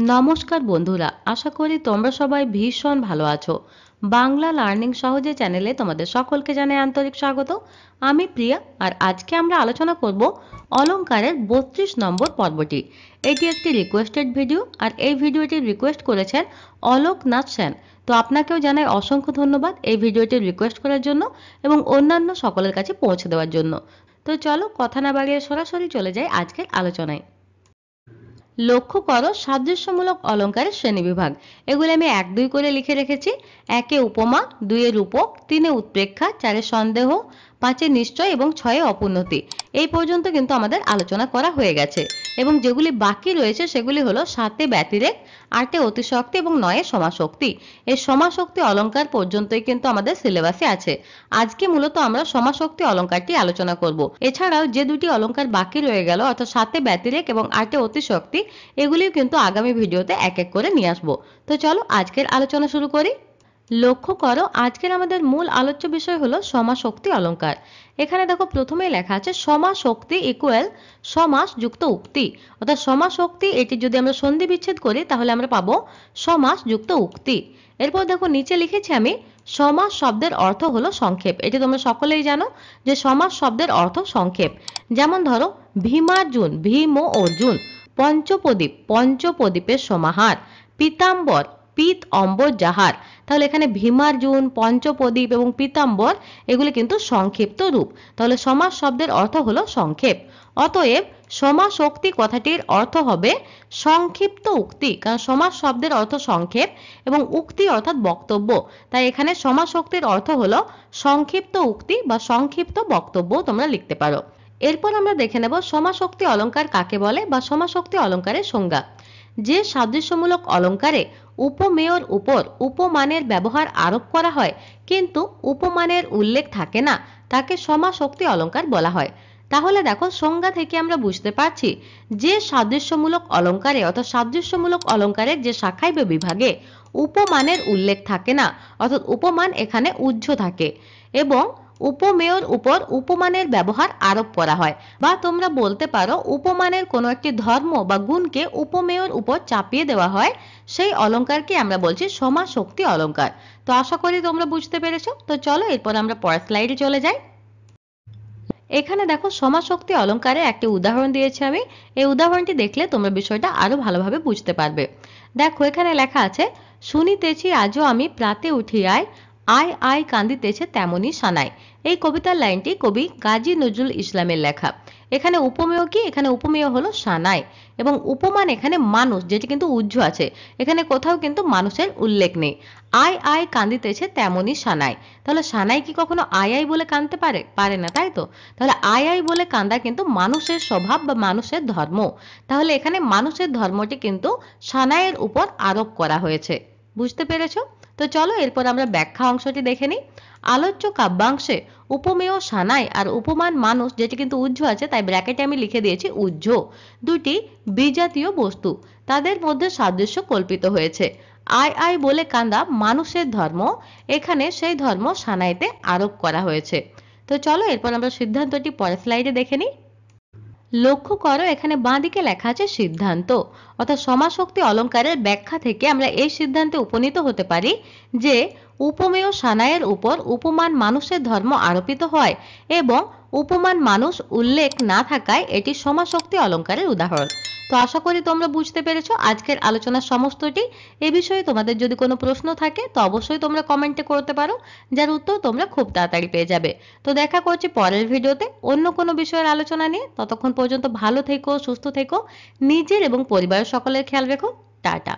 নমস্কার বন্ধুরা, আশা করি তোমরা সবাই ভীষণ ভালো আছো। বাংলা লার্নিং সহজে চ্যানেলে তোমাদের সকলকে জানাই আন্তরিক স্বাগত। আমি প্রিয়া, আর আজকে আমরা আলোচনা করব অলংকারের 32 নম্বর পর্বটি। এটি একটি রিকোয়েস্টেড ভিডিও, আর এই ভিডিওটি রিকোয়েস্ট করেছেন অলোকনাথ সেন। তো আপনাকেও জানাই অসংখ্য ধন্যবাদ এই ভিডিওটি রিকোয়েস্ট করার জন্য এবং অন্যান্য সকলের কাছে পৌঁছে দেওয়ার জন্য। তো চলো কথা না বাড়িয়ে সরাসরি চলে যাই আজকের আলোচনায়। লক্ষ্য করো সাদৃশ্যমূলক অলঙ্কারের শ্রেণীবিভাগ। এগুলো আমি 1-2 করে লিখে রেখেছি। 1 উপমা, 2 রূপক, 3 উৎপ্রেক্ষা, 4 সন্দেহ, 5 নিশ্চয় এবং 6 অপূর্ণতি। এই পর্যন্ত কিন্তু আমাদের আলোচনা করা হয়ে গেছে এবং যেগুলি বাকি রয়েছে সেগুলি হলো 7 ব্যতিরেক, 8 অতিশক্তি এবং 9 সমাশক্তি। এই সমাশক্তি অলঙ্কার পর্যন্তই কিন্তু আমাদের সিলেবাসে আছে। আজকে মূলত আমরা সমাশক্তি অলঙ্কারটি আলোচনা করব। এছাড়াও যে দুটি অলঙ্কার বাকি রয়ে গেল, অর্থাৎ 7 ব্যতিরেক এবং 8 অতিশক্তি, এগুলিও কিন্তু আগামী ভিডিওতে এক এক করে নিয়ে আসবো। তো চলো আজকের আলোচনা শুরু করি। লক্ষ্য করো আজকের আমাদের মূল আলোচ্য বিষয় হলো সমাশক্তি অলঙ্কার। এখানে দেখো প্রথমেই লেখা আছে সমাশক্তি ইকুয়াল সমাস যুক্ত উক্তি। অর্থাৎ সমাশক্তি, এটি যদি আমরা সন্ধি বিচ্ছেদ করি তাহলে আমরা পাবো সমাস যুক্ত উক্তি। এরপর দেখো নিচে লিখেছি আমি সমাস শব্দের অর্থ হলো সংক্ষেপ। এটি তোমরা সকলেই জানো যে সমাস শব্দের অর্থ সংক্ষেপ। যেমন ধরো ভীমার্জুন, ভীম ও অর্জুন। পঞ্চপ্রদীপ, পঞ্চপ্রদীপের সমাহার। পীতাম্বর, পীত অম্বর যাহার। তাহলে এখানে ভীমার্জুন, পঞ্চপ্রদীপ এবং পীতাম্বর এগুলি কিন্তু সংক্ষিপ্ত রূপ। তাহলে সমাস শব্দের অর্থ হলো সংক্ষেপ। অতএব সমাশক্তি কথাটির অর্থ হবে সংক্ষিপ্ত উক্তি, কারণ সমাস শব্দের অর্থ সংক্ষেপ এবং উক্তি অর্থাৎ বক্তব্য। তাই এখানে সমাশক্তির অর্থ হলো সংক্ষিপ্ত উক্তি বা সংক্ষিপ্ত বক্তব্য তোমরা লিখতে পারো। এরপর আমরা দেখে নেব সমাশক্তি অলঙ্কার কাকে বলে বা সমাশক্তি অলঙ্কারের সংজ্ঞা। যে সাদৃশ্যমূলক অলঙ্কারে উপমেয়র উপর উপমানের ব্যবহার আরোপ করা হয় কিন্তু উপমানের উল্লেখ থাকে না, তাকে সমাশক্তি অলঙ্কার বলা হয়। তাহলে দেখো সংজ্ঞা থেকে আমরা বুঝতে পারছি যে সাদৃশ্যমূলক অলঙ্কারে, অর্থাৎ সাদৃশ্যমূলক অলঙ্কারের যে শাখায় বা বিভাগে উপমানের উল্লেখ থাকে না, অর্থাৎ উপমান এখানে উহ্য থাকে এবং উপমেয়র উপর উপমানের ব্যবহার আরোপ করা হয়, বা তোমরা বলতে পারো উপমানের কোনো একটি ধর্ম বা গুণকে উপমেয়র উপর চাপিয়ে দেওয়া হয়, সেই অলঙ্কারকে আমরা বলছি সমাশক্তি অলঙ্কার। তো আশা করি তোমরা বুঝতে পেরেছো। তো চলো এরপর আমরা পরের স্লাইডে চলে যাই। এখানে দেখো সমাশক্তি অলঙ্কারে একটি উদাহরণ দিয়েছি আমি। এই উদাহরণটি দেখলে তোমরা বিষয়টা আরো ভালোভাবে বুঝতে পারবে। দেখো এখানে লেখা আছে শুনিতেছি আজও আমি প্রাতে উঠিয়ায়, আয় আয় কান্দিতেছে তেমনি সানাই। এই কবিতার লাইনটি কবি কাজী নজরুল ইসলামের লেখা। এখানে উপমেয় কি? এখানে উপমেয় হলো সানাই এবং উপমান এখানে মানুষ, যেটি কিন্তু উহ্য আছে। এখানে কোথাও কিন্তু মানুষের উল্লেখ নেই। আয় আয় কান্দিতেছে তেমনি সানাই। তাহলে সানাই কি কখনো আয় আয় বলে কাঁদতে পারে? পারে না, তাই তো। তাহলে আয় আয় বলে কান্দা কিন্তু মানুষের স্বভাব বা মানুষের ধর্ম। তাহলে এখানে মানুষের ধর্মটি কিন্তু সানাইয়ের উপর আরোপ করা হয়েছে। বুঝতে পেরেছো? তো চলো এরপর আমরা ব্যাখ্যা অংশটি দেখে নিই। আলোচ্য কাব্যাংশে উপমেয় সানাই আর উপমান মানুষ, যেটি কিন্তু উহ্য আছে তাই ব্র্যাকেটে আমি লিখে দিয়েছি উহ্য, দুটি বিজাতীয় বস্তু, তাদের মধ্যে সাদৃশ্য কল্পিত হয়েছে। আয় আয় বলে কান্দা মানুষের ধর্ম, এখানে সেই ধর্ম সানাইতে আরোপ করা হয়েছে। তো চলো এরপর আমরা সিদ্ধান্তটি পরের স্লাইডে দেখে নিই। লক্ষ্য করো এখানে বাঁদিকে লেখা আছে সিদ্ধান্ত। অর্থাৎ সমাশক্তি অলঙ্কারের ব্যাখ্যা থেকে আমরা এই সিদ্ধান্তে উপনীত হতে পারি যে উপমেয় সানাইয়ের উপর উপমান মানুষের ধর্ম আরোপিত হয় এবং উপমান মানুষ উল্লেখ না থাকায় এটি সমাশক্তি অলঙ্কারের উদাহরণ। তো আশা করি তোমরা বুঝতে পেরেছো আজকের আলোচনার সমস্তটি। এ বিষয়ে তোমাদের যদি কোনো প্রশ্ন থাকে তো অবশ্যই তোমরা কমেন্টে করতে পারো, যার উত্তর তোমরা খুব তাড়াতাড়ি পেয়ে যাবে। তো দেখা করছি পরের ভিডিওতে অন্য কোনো বিষয়ের আলোচনা নিয়ে। ততক্ষণ পর্যন্ত ভালো থেকো, সুস্থ থেকো, নিজের এবং পরিবারের সকলের খেয়াল রেখো। টাটা।